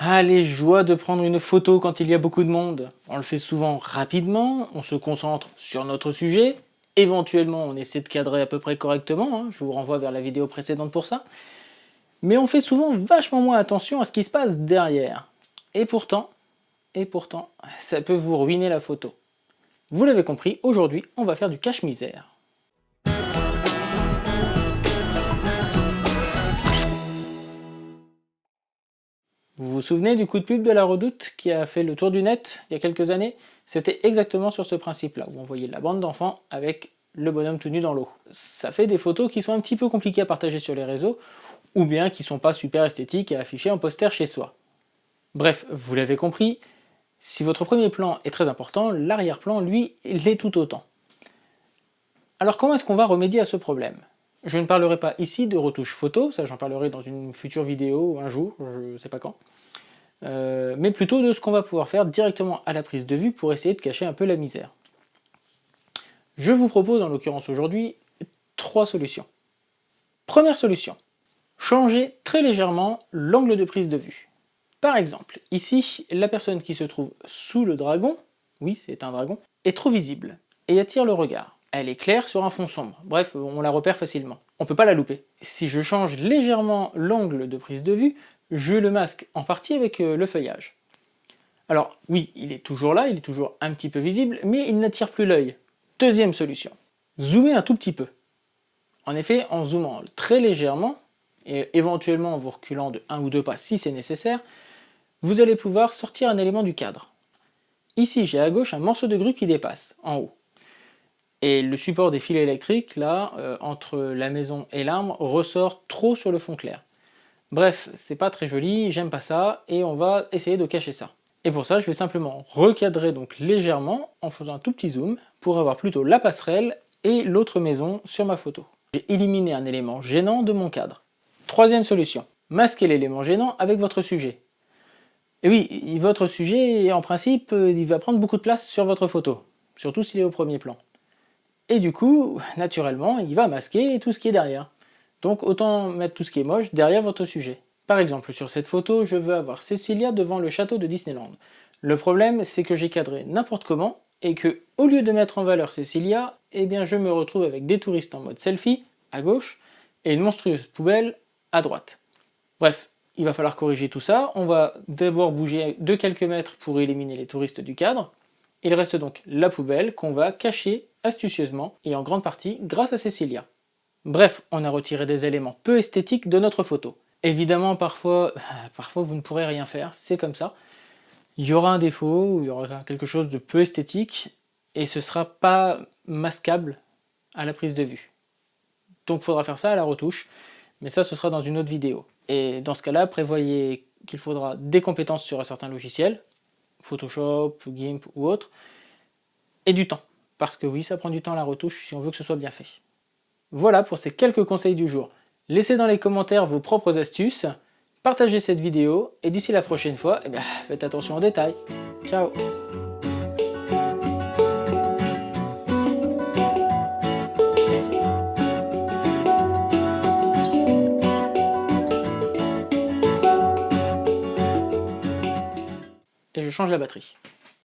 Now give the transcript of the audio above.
Ah, les joies de prendre une photo quand il y a beaucoup de monde. On le fait souvent rapidement, on se concentre sur notre sujet, éventuellement on essaie de cadrer à peu près correctement, hein, je vous renvoie vers la vidéo précédente pour ça, mais on fait souvent vachement moins attention à ce qui se passe derrière. Et pourtant, ça peut vous ruiner la photo. Vous l'avez compris, aujourd'hui on va faire du cache-misère. Vous vous souvenez du coup de pub de la Redoute qui a fait le tour du net il y a quelques années? C'était exactement sur ce principe-là, où on voyait la bande d'enfants avec le bonhomme tout nu dans l'eau. Ça fait des photos qui sont un petit peu compliquées à partager sur les réseaux, ou bien qui sont pas super esthétiques à afficher en poster chez soi. Bref, vous l'avez compris, si votre premier plan est très important, l'arrière-plan, lui, l'est tout autant. Alors comment est-ce qu'on va remédier à ce problème? Je ne parlerai pas ici de retouche photo, ça j'en parlerai dans une future vidéo un jour, je ne sais pas quand. Mais plutôt de ce qu'on va pouvoir faire directement à la prise de vue pour essayer de cacher un peu la misère. Je vous propose en l'occurrence aujourd'hui 3 solutions. Première solution, changer très légèrement l'angle de prise de vue. Par exemple, ici, la personne qui se trouve sous le dragon, oui c'est un dragon, est trop visible et attire le regard. Elle est claire sur un fond sombre, bref, on la repère facilement. On ne peut pas la louper. Si je change légèrement l'angle de prise de vue, je le masque en partie avec le feuillage. Alors oui, il est toujours là, il est toujours un petit peu visible, mais il n'attire plus l'œil. Deuxième solution, zoomer un tout petit peu. En effet, en zoomant très légèrement, et éventuellement en vous reculant de 1 ou 2 pas si c'est nécessaire, vous allez pouvoir sortir un élément du cadre. Ici, j'ai à gauche un morceau de grue qui dépasse, en haut. Et le support des fils électriques, là, entre la maison et l'arbre, ressort trop sur le fond clair. Bref, c'est pas très joli, j'aime pas ça, et on va essayer de cacher ça. Et pour ça, je vais simplement recadrer donc légèrement en faisant un tout petit zoom pour avoir plutôt la passerelle et l'autre maison sur ma photo. J'ai éliminé un élément gênant de mon cadre. Troisième solution, masquer l'élément gênant avec votre sujet. Et oui, votre sujet, en principe, il va prendre beaucoup de place sur votre photo, surtout s'il est au premier plan. Et du coup, naturellement, il va masquer tout ce qui est derrière. Donc autant mettre tout ce qui est moche derrière votre sujet. Par exemple, sur cette photo, je veux avoir Cecilia devant le château de Disneyland. Le problème, c'est que j'ai cadré n'importe comment, et que, au lieu de mettre en valeur Cecilia, eh bien je me retrouve avec des touristes en mode selfie, à gauche, et une monstrueuse poubelle, à droite. Bref, il va falloir corriger tout ça, on va d'abord bouger de quelques mètres pour éliminer les touristes du cadre. Il reste donc la poubelle qu'on va cacher astucieusement, et en grande partie grâce à Cecilia. Bref, on a retiré des éléments peu esthétiques de notre photo. Évidemment, parfois vous ne pourrez rien faire, c'est comme ça. Il y aura un défaut, ou il y aura quelque chose de peu esthétique, et ce ne sera pas masquable à la prise de vue. Donc il faudra faire ça à la retouche, mais ça ce sera dans une autre vidéo. Et dans ce cas-là, prévoyez qu'il faudra des compétences sur un certain logiciel, Photoshop, GIMP ou autre, et du temps. Parce que oui, ça prend du temps la retouche si on veut que ce soit bien fait. Voilà pour ces quelques conseils du jour. Laissez dans les commentaires vos propres astuces, partagez cette vidéo, et d'ici la prochaine fois, faites attention aux détails. Ciao! Et je change la batterie.